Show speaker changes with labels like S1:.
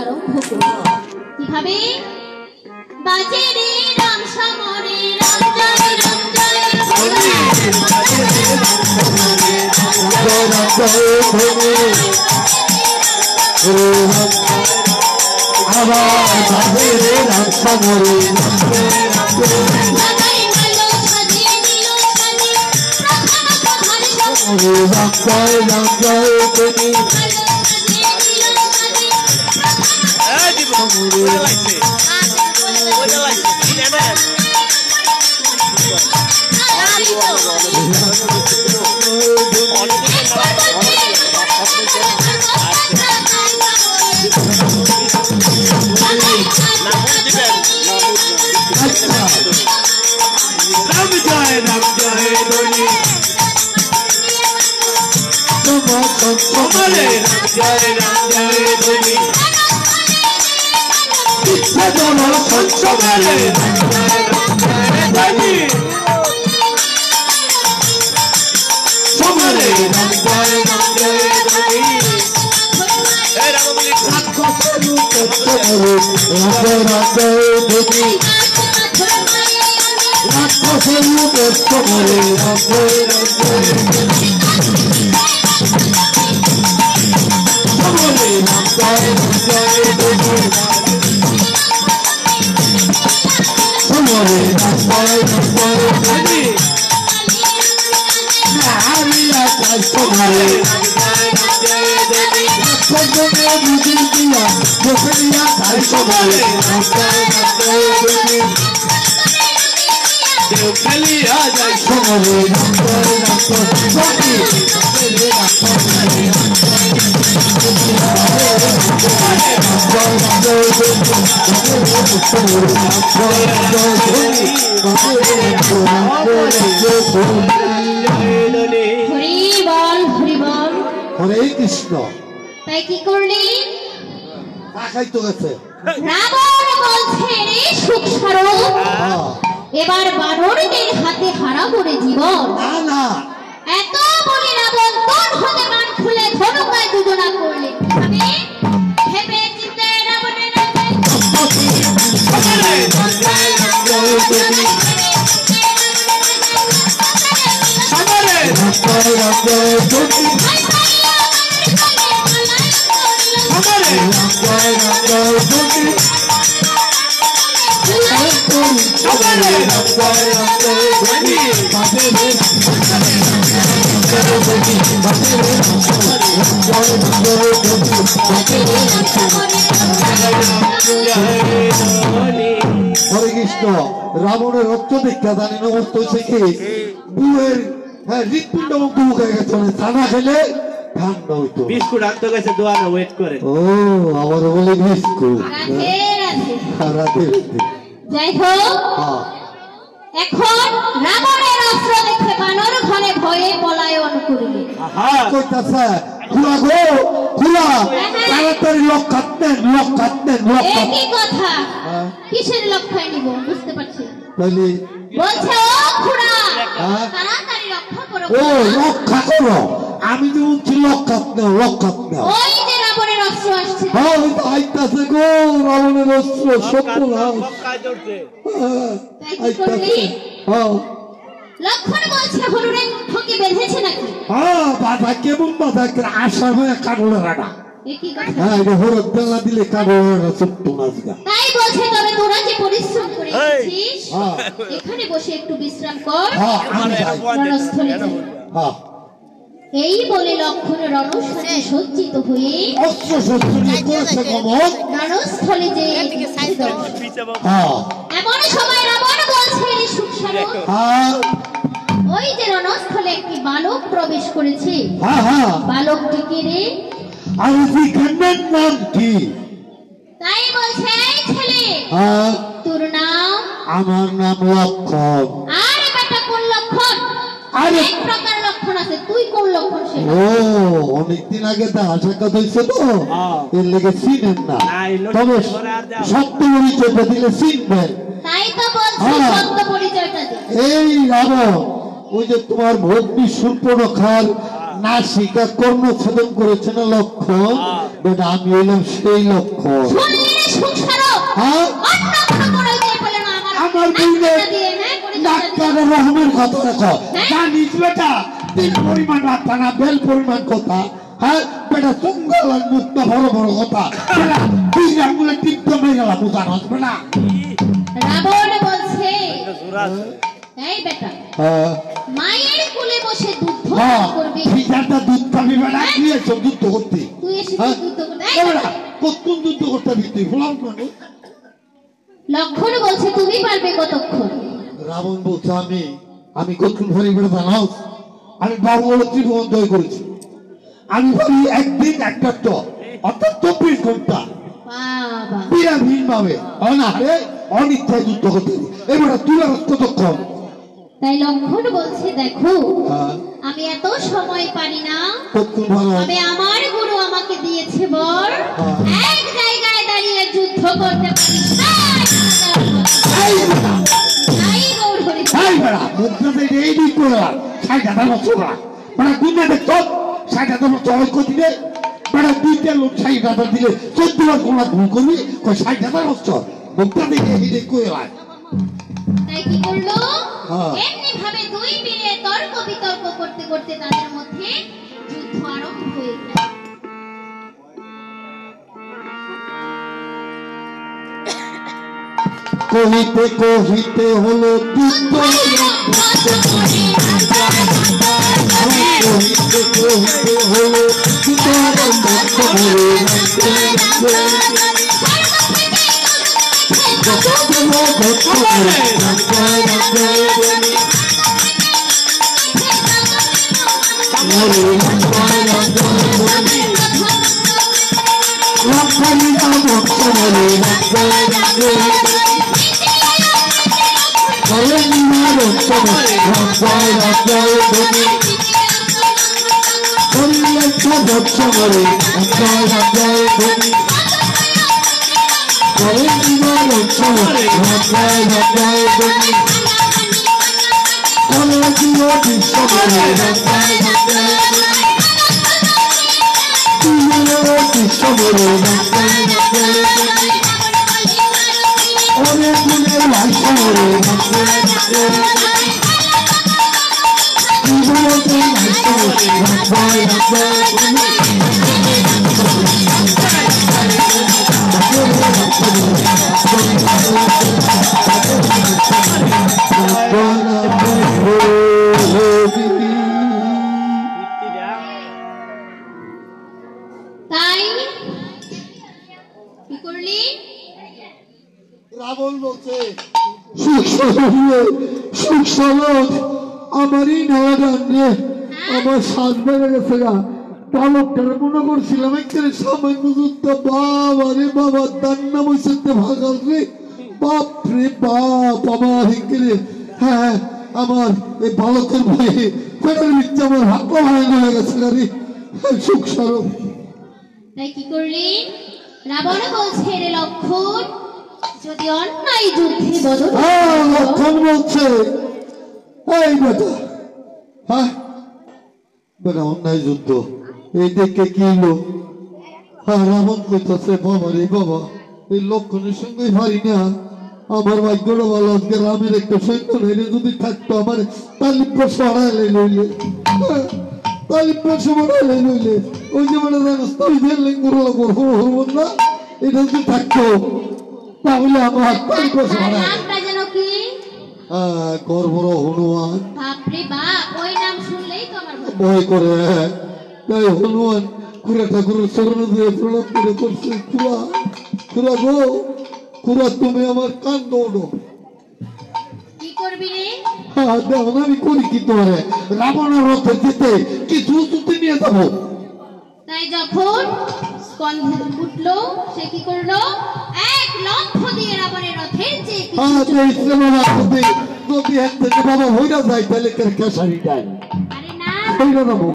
S1: আরম্ভ করব। কিভাবে? বাজে রে রাম সমরে রাম জয় রাম জয়
S2: আবার বাজে রে রাম সমরে রাম জয় রাম জয় তুমি হরে কৃষ্ণ।
S1: তাই কি করলি?
S2: খাইতো গেছে
S1: রাবণ বলছে রে সুখ স্বরূপ, এবার বানরদের হাতে হারাবো রে জীবন।
S2: না না,
S1: এত বলে রাবণ তোর হাতে বান খুলে ধনুকায় যোজনা করলে। আমি ভেবে চিন্তে রাবণের
S2: হরে কৃষ্ণ। রাবণের রক্ত দেখা জানি নমস্ত হয়েছে কি বুয়ের হৃৎপিণ্ড মুক্ত মুখে গেছে, ছানা খেলে ঠান্ডা হইতো।
S3: বিস্কুট আনতে গেছে দোয়ানো ওয়েট করে।
S2: ও আবার বলে বিস্কুট।
S1: যাই হোক, এখন রাবণের অস্ত্র দেখে বানর ঘরে ভয়ে পলায়ন করিলে।
S2: কইতাছে খুলা গো খুলা, তাড়াতাড়ি লোক কাটতেন লোক কাটতেন লোক কাটতেন।
S1: কি কথা? কিসের লক্ষ্য নিব বুঝতে পারছি।
S2: তাইলে
S1: বলছে ও খুড়া তাড়াতাড়ি রক্ষা করো।
S2: ও রক্ষা করো, আমি তো বলছি লোক কাটতে লোক কাটতে।
S1: ওই যে রাবণের অস্ত্র আসছে।
S2: হ্যাঁ ওই তো আইতাছে গো রাবণের অস্ত্র সত্যনাশ।
S1: লক্ষণ বলছে হরুরে ঠকে বেঁধেছে নাকি?
S2: হ্যাঁ বাধা কেমন বাধা আশা হয়ে কারণে রানা। হ্যাঁ এটা হরুদ বেলা দিলে কারণে ছোট্ট মাছ গা।
S1: তাই বলছে তবে তোরা যে পরিশ্রম করে এসেছিস এখানে বসে একটু বিশ্রাম কর। রণস্থলে
S2: হ্যাঁ
S1: এই বলে লক্ষণ রণস্থলে সজ্জিত হয়ে
S2: অস্ত্র শস্ত্র নিয়ে করেছে গমন
S1: রণস্থলে যে এমন সময় রাবণ বলছে সুখসারণ ওই যে রণস্থলে একটি বালক প্রবেশ করেছে। বালকটিকে রে
S2: আর কন্যার নাম কি?
S1: তাই বলছে এই ছেলে তোর নাম?
S2: আমার নাম লক্ষণ।
S1: আরে বেটা কোন লক্ষণ? অনেক প্রকার লক্ষণ আছে, তুই কোন লক্ষণ?
S2: ও অনেকদিন আগে দেখা সাক্ষাৎ হয়েছে তো এর লেগে চিনেন না, তবে সত্য পরিচয়টা দিলে চিনবেন।
S1: তাই তো বলছি সত্য পরিচয়টা দে।
S2: এই রাবণ ওই যে তোমার ভগ্নী শূর্পণখার নাসিকা কর্ণচ্ছেদন করেছে না লক্ষণ, বেটা আমি হইলাম সেই লক্ষণ।
S1: শুনলি রে সুখসারক?
S2: হ্যাঁ
S1: অন্য কোনো পরিচয় পেলে না
S2: আমার বুঝলে
S1: দিয়ে, হ্যাঁ, পরিচয়টা দিয়ে।
S2: ডাক্তার রহমের কথা দেখো
S1: হ্যাঁ?
S2: জানিস বেটা তিন পরিমাণ রাস্তা না বেল পরিমাণ কথা। হ্যাঁ বেটা চঙ্গাল আর মুক্ত বড় বড় কথা বেটা তুই আঙুলে টিপতে মেয়ে গেলা বুঝার হচ্ছে না।
S1: রাবণ বলছে,
S3: জোরাস
S1: এই বেটা
S2: হ্যাঁ
S1: মায়ের কোলে বসে দুধ
S2: হ্যাঁ
S1: পান করবি,
S2: ফিজারটা দুধ খাবি বেটা কি এসব দুধ করতে।
S1: তুই এসে
S2: হ্যাঁ
S1: দুধ করতে।
S2: এ বেটা কতক্ষণ দুধ করতে দিতে ফুলাম মানুষ।
S1: লক্ষণ বলছে তুমি পারবে কতক্ষণ?
S2: রাবণ বলছে আমি কতক্ষণ ধরে বেটা জানাও আমি বাবুগুলো ত্রিভুবন জয় করেছি। আমি ভাবি একদিন একটা তো অর্থাৎ 24 ঘন্টা
S1: বাবা
S2: বিরামহীন ভাবে অনাহারে অনিচ্ছায় যুদ্ধ করতে এবার তুই আর কতক্ষণ।
S1: তাই লক্ষণ বলছে দেখো
S2: হ্যাঁ,
S1: আমি এত সময় পারি না,
S2: কতক্ষণ ভালো
S1: তবে আমার গুরু আমাকে দিয়েছে বর
S2: হ্যাঁ।
S1: এক জায়গায় দাঁড়িয়ে যুদ্ধ করতে পারি।
S2: এই বেটা,
S1: তাই গৌর হরি
S2: এই বেটা, মুদ্রাতে এই দিক করে 60,000 বছর না মানে দুনিয়া দেখতো 60,000 বছর ঐক্য দিলে বেটা দুইটা লোক 60,000 দিলে 14 বার কোন ভুল করবি 60,000 বছর মুদ্রাতে এই দিক করে
S1: তাই কি করলো?
S2: হ্যাঁ।
S1: এমনি ভাবে দুই মিলে তর্ক বিতর্ক করতে করতে তাদের মধ্যে যুদ্ধ আরম্ভ হয়ে গেল।
S2: কহিতে কহিতে হলো যুদ্ধ কহিতে কহিতে হলো
S1: তাই কি করলি?
S2: রাবণ বলছে সুখ আমারই নারায়ণ আমার শ্বাস বেড়ে গেছে গা বালকটার মনে করছিলাম এখানে সামান্য যুদ্ধ বাবা রে বাবা তার নাম হয়েছে ভাগাল রে বাপ রে বাপ আমার এখানে হ্যাঁ আমার এই বালকের ভয়ে পেটের ভিতরে আমার হাত ভাঙা হয়ে গেছে রে সুখ স্বরূপ।
S1: তাই কি করলি? রাবণ বলছে রে লক্ষণ যদি অন্যায় যুদ্ধে বদল
S2: লক্ষণ বলছে এই বেটা হ্যাঁ বেটা অন্যায় যুদ্ধ এই দেখে কি হলো। হ্যাঁ রাবণ কইতাছে বাবা রে বাবা এই লক্ষণের সঙ্গে পারি না আমার ভাগ্যটা ভালো আজকে রামের একটা সৈন্য নেই যদি থাকতো আমার তালিম সরাইলে নইলে তালিম সরাইলে নইলে ওই যে মানে জানাস তুই ফেললেন করবো না এটা যদি থাকতো তাহলে আমার তালিম সরাই
S1: নামটা যেন কি?
S2: গর্বর হনুমান
S1: বাপরে বাপ, ওই নাম শুনলেই তো আমার ভয়।
S2: ভয় করে তাই হনুমান খুড়া ঠাকুরের চরণ দিয়ে প্রণাম করে করছে খুড়া খুড়া গো খুড়া তুমি আমার কান দৌড়ো।
S1: কি করবি রে?
S2: হ্যাঁ দেখো আমি করি কি তোমার রাবণের রথে যেতে কিছু তুতে নিয়ে যাবো।
S1: তাই যখন স্কন্ধ উঠলো সে কি করলো? এক লম্ফ দিয়ে রাবণের রথের যে
S2: হ্যাঁ ইচ্ছে বাবা যদি যদি এক থেকে বাবা হইরা যায় তাহলে কেসারি দেয়
S1: আরে না
S2: হইরা যাবো।